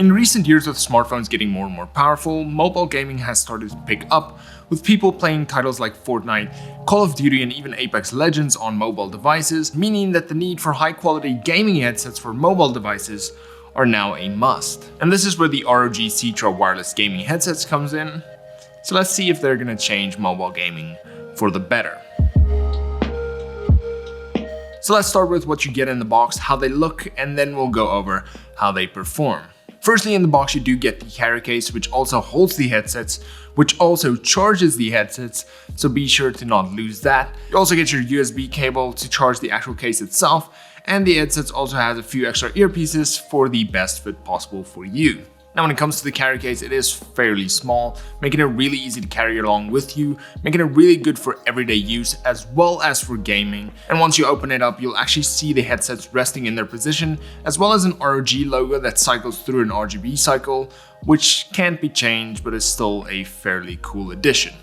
In recent years, with smartphones getting more and more powerful, mobile gaming has started to pick up, with people playing titles like Fortnite, Call of Duty and even Apex Legends on mobile devices, meaning that the need for high-quality gaming headsets for mobile devices are now a must. And this is where the ROG Cetra Wireless gaming headsets comes in. So let's see if they're gonna change mobile gaming for the better. So let's start with what you get in the box, how they look, and then we'll go over how they perform. Firstly, in the box you do get the carry case, which also holds the headsets, which also charges the headsets, so be sure to not lose that. You also get your USB cable to charge the actual case itself, and the headsets also has a few extra earpieces for the best fit possible for you. Now when it comes to the carry case, it is fairly small, making it really easy to carry along with you, making it really good for everyday use as well as for gaming. And once you open it up, you'll actually see the headsets resting in their position, as well as an ROG logo that cycles through an RGB cycle, which can't be changed but is still a fairly cool addition.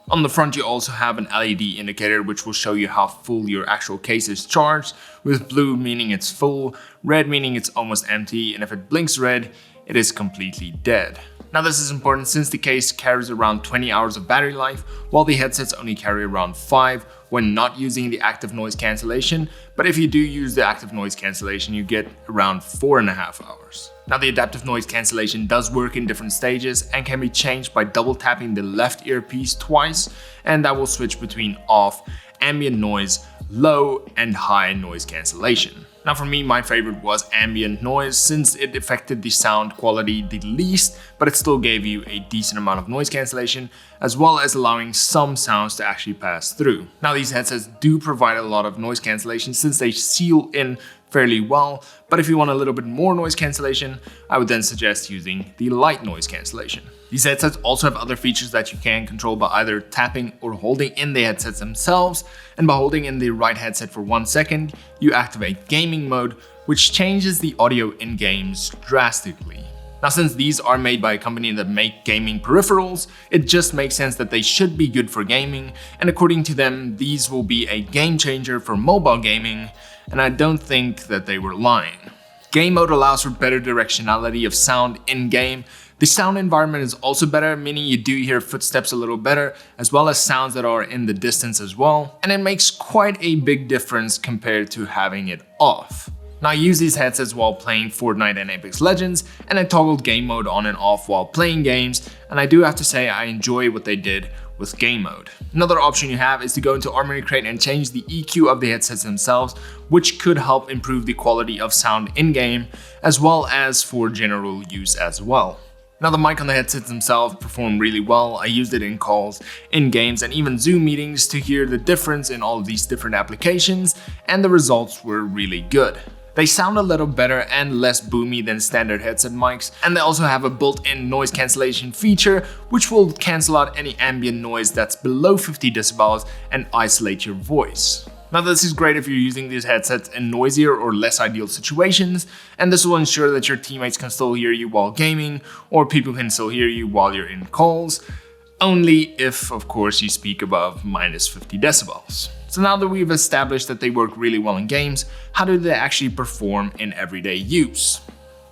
On the front you also have an LED indicator which will show you how full your actual case is charged, with blue meaning it's full, red meaning it's almost empty, and if it blinks red, it is completely dead. Now this is important since the case carries around 20 hours of battery life, while the headsets only carry around 5 when not using the Active Noise Cancellation, but if you do use the Active Noise Cancellation you get around 4.5 hours. Now the Adaptive Noise Cancellation does work in different stages and can be changed by double tapping the left earpiece twice, and that will switch between off, ambient noise, low and high noise cancellation. Now for me, my favorite was ambient noise since it affected the sound quality the least, but it still gave you a decent amount of noise cancellation, as well as allowing some sounds to actually pass through. Now these headsets do provide a lot of noise cancellation since they seal in fairly well, but if you want a little bit more noise cancellation, I would then suggest using the light noise cancellation. These headsets also have other features that you can control by either tapping or holding in the headsets themselves, and by holding in the right headset for 1 second, you activate gaming mode, which changes the audio in games drastically. Now since these are made by a company that make gaming peripherals, it just makes sense that they should be good for gaming, and according to them, these will be a game changer for mobile gaming, and I don't think that they were lying. Game mode allows for better directionality of sound in-game. The sound environment is also better, meaning you do hear footsteps a little better, as well as sounds that are in the distance as well, and it makes quite a big difference compared to having it off. Now I use these headsets while playing Fortnite and Apex Legends, and I toggled game mode on and off while playing games, and I do have to say I enjoy what they did with game mode. Another option you have is to go into Armoury Crate and change the EQ of the headsets themselves, which could help improve the quality of sound in-game, as well as for general use as well. Now the mic on the headsets themselves perform really well. I used it in calls, in games, and even Zoom meetings to hear the difference in all of these different applications, and the results were really good. They sound a little better and less boomy than standard headset mics, and they also have a built-in noise cancellation feature, which will cancel out any ambient noise that's below 50 decibels and isolate your voice. Now this is great if you're using these headsets in noisier or less ideal situations, and this will ensure that your teammates can still hear you while gaming, or people can still hear you while you're in calls, only if, of course, you speak above minus 50 decibels. So now that we've established that they work really well in games, how do they actually perform in everyday use?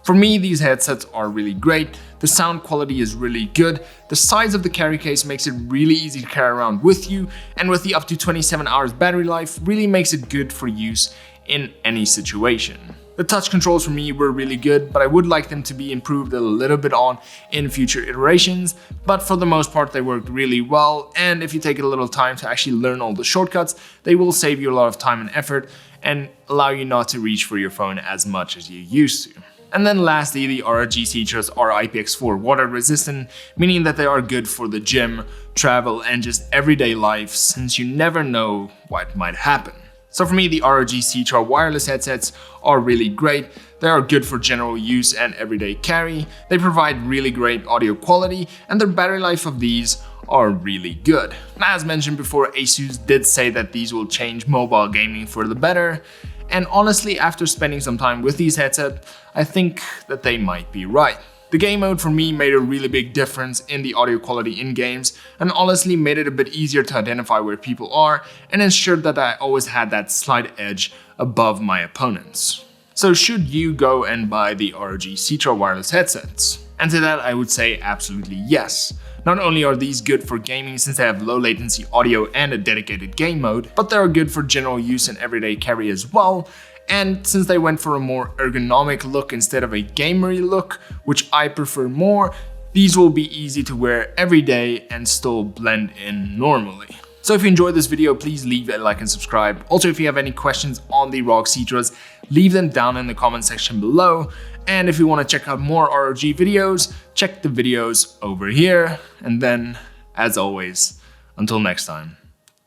For me, these headsets are really great. The sound quality is really good. The size of the carry case makes it really easy to carry around with you, and with the up to 27 hours battery life, really makes it good for use in any situation. The touch controls for me were really good, but I would like them to be improved a little bit on in future iterations, but for the most part they worked really well, and if you take a little time to actually learn all the shortcuts, they will save you a lot of time and effort and allow you not to reach for your phone as much as you used to. And then lastly, the ROG Cetras are IPX4 water resistant, meaning that they are good for the gym, travel, and just everyday life, since you never know what might happen. So for me, the ROG Cetra Wireless headsets are really great. They are good for general use and everyday carry. They provide really great audio quality, and the battery life of these are really good. Now, as mentioned before, Asus did say that these will change mobile gaming for the better. And honestly, after spending some time with these headsets, I think that they might be right. The game mode for me made a really big difference in the audio quality in games, and honestly made it a bit easier to identify where people are and ensured that I always had that slight edge above my opponents. So should you go and buy the ROG Cetra Wireless headsets? And to that I would say absolutely yes. Not only are these good for gaming since they have low latency audio and a dedicated game mode, but they are good for general use and everyday carry as well. And since they went for a more ergonomic look instead of a gamery look, which I prefer more, these will be easy to wear every day and still blend in normally. So if you enjoyed this video, please leave a like and subscribe. Also, if you have any questions on the ROG Cetras, leave them down in the comment section below. And if you want to check out more ROG videos, check the videos over here. And then, as always, until next time,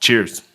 cheers.